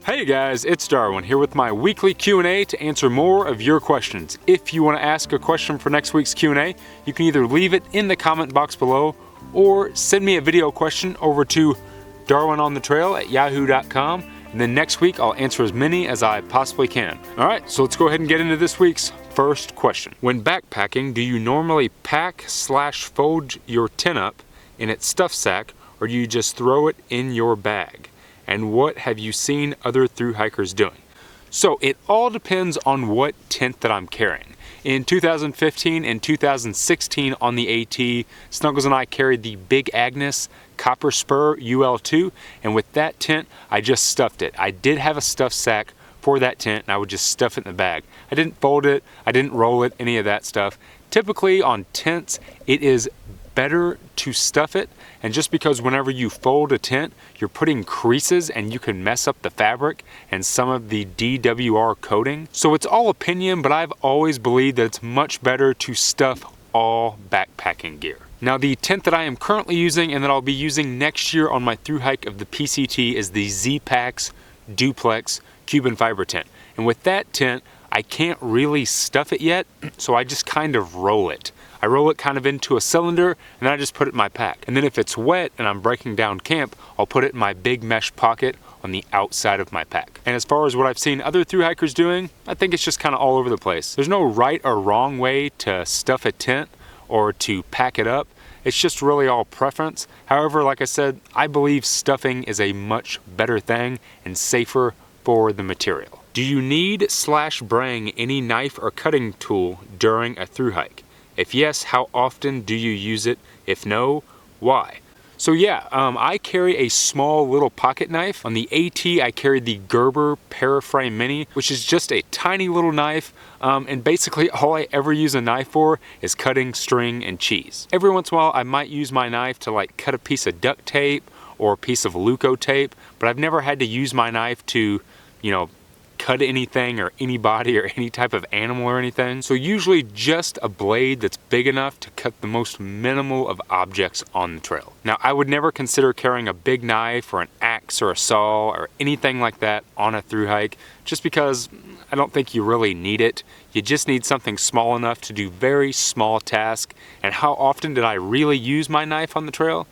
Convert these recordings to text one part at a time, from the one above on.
Hey guys, it's Darwin here with my weekly Q&A to answer more of your questions. If you want to ask a question for next week's Q&A, you can either leave it in the comment box below or send me a video question over to darwinonthetrail@yahoo.com, and then next week I'll answer as many as I possibly can. Alright, so let's go ahead and get into this week's first question. When backpacking, do you normally pack/fold your tent up in its stuff sack, or do you just throw it in your bag? And what have you seen other thru-hikers doing? So it all depends on what tent that I'm carrying. In 2015 and 2016 on the AT, Snuggles and I carried the Big Agnes Copper Spur UL2, and with that tent, I just stuffed it. I did have a stuff sack for that tent, and I would just stuff it in the bag. I didn't fold it, I didn't roll it, any of that stuff. Typically on tents, it is better to stuff it, and just because whenever you fold a tent, you're putting creases and you can mess up the fabric and some of the DWR coating. So it's all opinion, but I've always believed that it's much better to stuff all backpacking gear. Now the tent that I am currently using and that I'll be using next year on my thru hike of the PCT is the Z-Packs Duplex Cuben fiber tent. And with that tent, I can't really stuff it yet, so I just kind of roll it. I roll it kind of into a cylinder, and then I just put it in my pack. And then if it's wet and I'm breaking down camp, I'll put it in my big mesh pocket on the outside of my pack. And as far as what I've seen other thru-hikers doing, I think it's just kind of all over the place. There's no right or wrong way to stuff a tent or to pack it up. It's just really all preference. However, like I said, I believe stuffing is a much better thing and safer for the material. Do you need/bring any knife or cutting tool during a thru hike? If yes, how often do you use it? If no, why? So yeah, I carry a small little pocket knife. On the AT, I carry the Gerber Paraframe Mini, which is just a tiny little knife, and basically all I ever use a knife for is cutting string and cheese. Every once in a while, I might use my knife to like cut a piece of duct tape or a piece of Luco tape, but I've never had to use my knife to, you know, cut anything or anybody or any type of animal or anything. So usually just a blade that's big enough to cut the most minimal of objects on the trail. Now I would never consider carrying a big knife or an axe or a saw or anything like that on a thru hike, just because I don't think you really need it. You just need something small enough to do very small tasks. And how often did I really use my knife on the trail?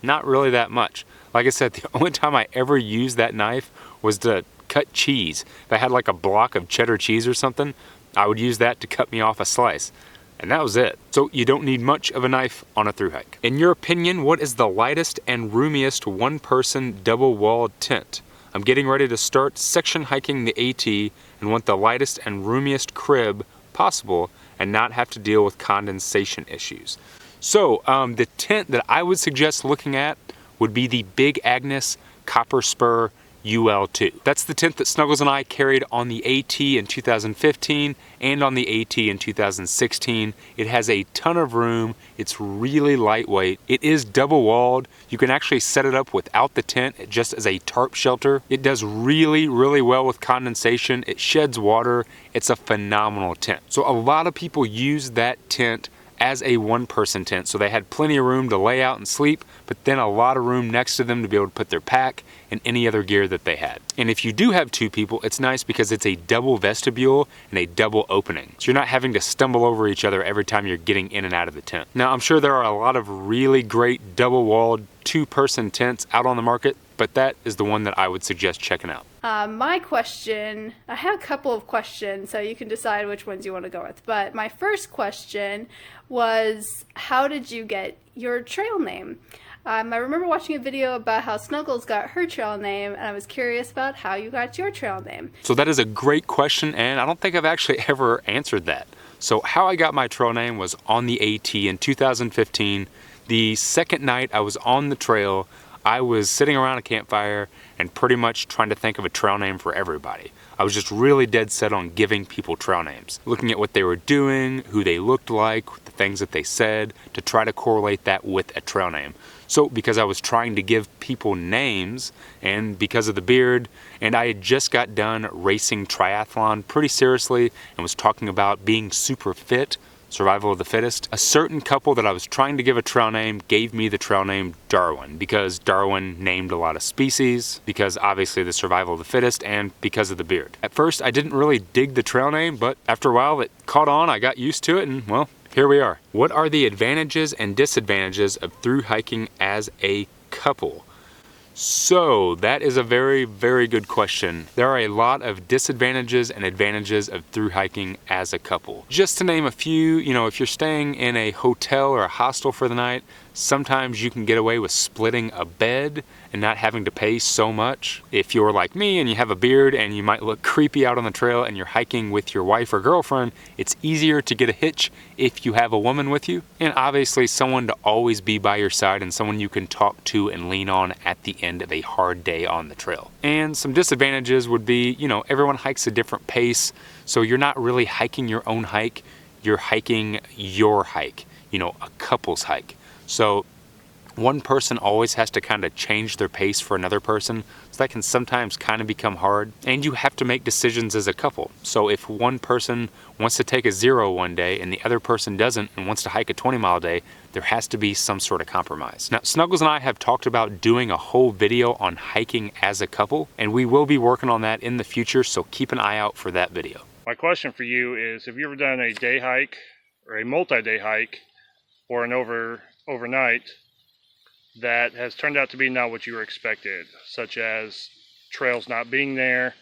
Not really that much. Like I said, the only time I ever used that knife was to cut cheese. If I had like a block of cheddar cheese or something, I would use that to cut me off a slice. And that was it. So you don't need much of a knife on a thru hike. In your opinion, what is the lightest and roomiest one-person double-walled tent? I'm getting ready to start section hiking the AT and want the lightest and roomiest crib possible and not have to deal with condensation issues. So the tent that I would suggest looking at would be the Big Agnes Copper Spur UL2. That's the tent that Snuggles and I carried on the AT in 2015 and on the AT in 2016. It has a ton of room. It's really lightweight. It is double walled. You can actually set it up without the tent just as a tarp shelter. It does really, really well with condensation. It sheds water. It's a phenomenal tent. So a lot of people use that tent as a one-person tent, so they had plenty of room to lay out and sleep, but then a lot of room next to them to be able to put their pack and any other gear that they had. And if you do have two people, it's nice because it's a double vestibule and a double opening, so you're not having to stumble over each other every time you're getting in and out of the tent. Now, I'm sure there are a lot of really great double-walled two-person tents out on the market, but that is the one that I would suggest checking out. My question, I have a couple of questions, so you can decide which ones you want to go with. But my first question was, how did you get your trail name? I remember watching a video about how Snuggles got her trail name, and I was curious about how you got your trail name. So that is a great question, and I don't think I've actually ever answered that. So how I got my trail name was on the AT in 2015. The second night I was on the trail, I was sitting around a campfire and pretty much trying to think of a trail name for everybody. I was just really dead set on giving people trail names, looking at what they were doing, who they looked like, the things that they said, to try to correlate that with a trail name. So because I was trying to give people names, and because of the beard, and I had just got done racing triathlon pretty seriously and was talking about being super fit, survival of the fittest. A certain couple that I was trying to give a trail name gave me the trail name Darwin, because Darwin named a lot of species, because obviously the survival of the fittest, and because of the beard. At first, I didn't really dig the trail name, but after a while it caught on, I got used to it, and well, here we are. What are the advantages and disadvantages of thru hiking as a couple? So that is a very, very good question. There are a lot of disadvantages and advantages of thru hiking as a couple. Just to name a few, if you're staying in a hotel or a hostel for the night, sometimes you can get away with splitting a bed and not having to pay so much. If you're like me and you have a beard and you might look creepy out on the trail and you're hiking with your wife or girlfriend, it's easier to get a hitch if you have a woman with you. And obviously someone to always be by your side and someone you can talk to and lean on at the end of a hard day on the trail. And some disadvantages would be, everyone hikes a different pace, so you're not really hiking your own hike, you're hiking your hike, a couple's hike. So one person always has to kind of change their pace for another person, so that can sometimes kind of become hard. And you have to make decisions as a couple. So if one person wants to take a 0 one day and the other person doesn't and wants to hike a 20-mile day, there has to be some sort of compromise. Now, Snuggles and I have talked about doing a whole video on hiking as a couple, and we will be working on that in the future, so keep an eye out for that video. My question for you is, have you ever done a day hike or a multi-day hike or an overnight that has turned out to be not what you were expected, such as trails not being there,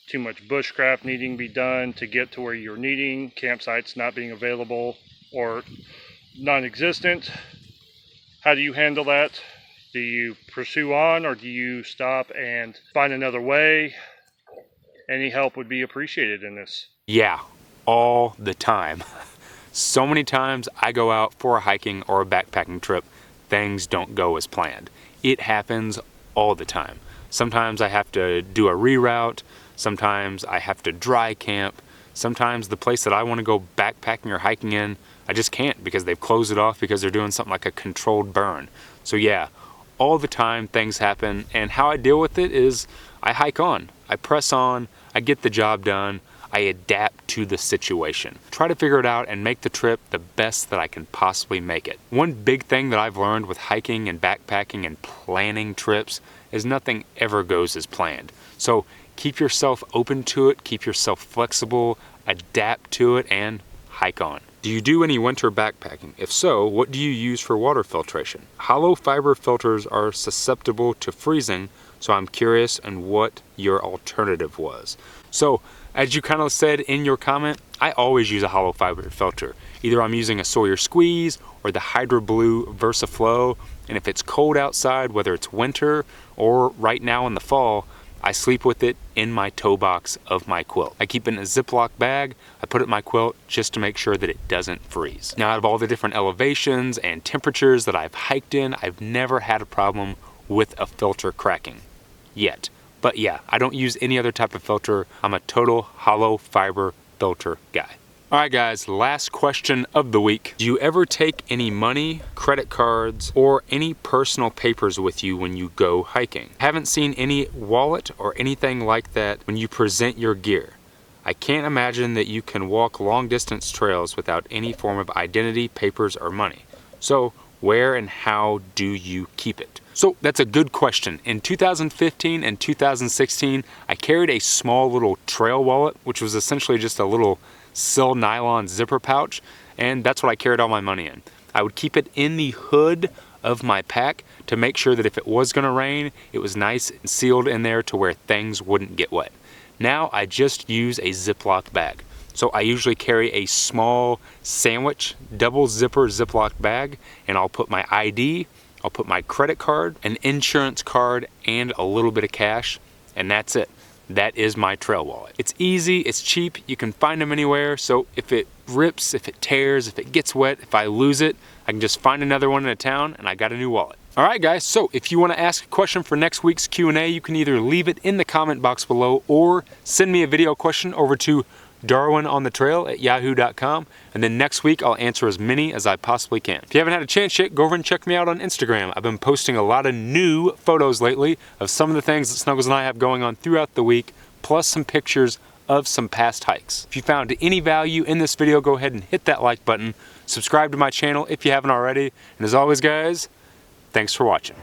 too much bushcraft needing to be done to get to where you're needing, campsites not being available or non-existent? How do you handle that? Do you pursue on, or do you stop and find another way? Any help would be appreciated in this. Yeah, all the time. So many times I go out for a hiking or a backpacking trip, things don't go as planned. It happens all the time. Sometimes I have to do a reroute, sometimes I have to dry camp, sometimes the place that I want to go backpacking or hiking in, I just can't because they've closed it off because they're doing something like a controlled burn. So yeah, all the time things happen, and how I deal with it is I hike on, I press on, I get the job done, I adapt to the situation. Try to figure it out and make the trip the best that I can possibly make it. One big thing that I've learned with hiking and backpacking and planning trips is nothing ever goes as planned. So keep yourself open to it, keep yourself flexible, adapt to it, and hike on. Do you do any winter backpacking? If so, what do you use for water filtration? Hollow fiber filters are susceptible to freezing, so I'm curious on what your alternative was. So, as you kind of said in your comment, I always use a hollow fiber filter. Either I'm using a Sawyer Squeeze or the Hydro Blue VersaFlow, and if it's cold outside, whether it's winter or right now in the fall, I sleep with it in my toe box of my quilt. I keep it in a Ziploc bag, I put it in my quilt just to make sure that it doesn't freeze. Now, out of all the different elevations and temperatures that I've hiked in, I've never had a problem with a filter cracking yet. But yeah, I don't use any other type of filter. I'm a total hollow fiber filter guy. All right, guys, last question of the week. Do you ever take any money, credit cards, or any personal papers with you when you go hiking? Haven't seen any wallet or anything like that when you present your gear. I can't imagine that you can walk long distance trails without any form of identity, papers, or money. So where and how do you keep it? So that's a good question. In 2015 and 2016, I carried a small little trail wallet, which was essentially just a little sil nylon zipper pouch, and that's what I carried all my money in. I would keep it in the hood of my pack to make sure that if it was gonna rain, it was nice and sealed in there to where things wouldn't get wet. Now I just use a Ziploc bag. So I usually carry a small sandwich, double zipper Ziploc bag, and I'll put my ID, I'll put my credit card, an insurance card, and a little bit of cash, and that's it. That is my trail wallet. It's easy, it's cheap, you can find them anywhere, so if it rips, if it tears, if it gets wet, if I lose it, I can just find another one in a town and I got a new wallet. All right, guys, so if you want to ask a question for next week's Q&A, you can either leave it in the comment box below or send me a video question over to darwinonthetrail@yahoo.com, and then next week I'll answer as many as I possibly can. If you haven't had a chance yet, go over and check me out on Instagram. I've been posting a lot of new photos lately of some of the things that Snuggles and I have going on throughout the week, plus some pictures of some past hikes. If you found any value in this video, go ahead and hit that like button. Subscribe to my channel if you haven't already. And as always, guys, thanks for watching.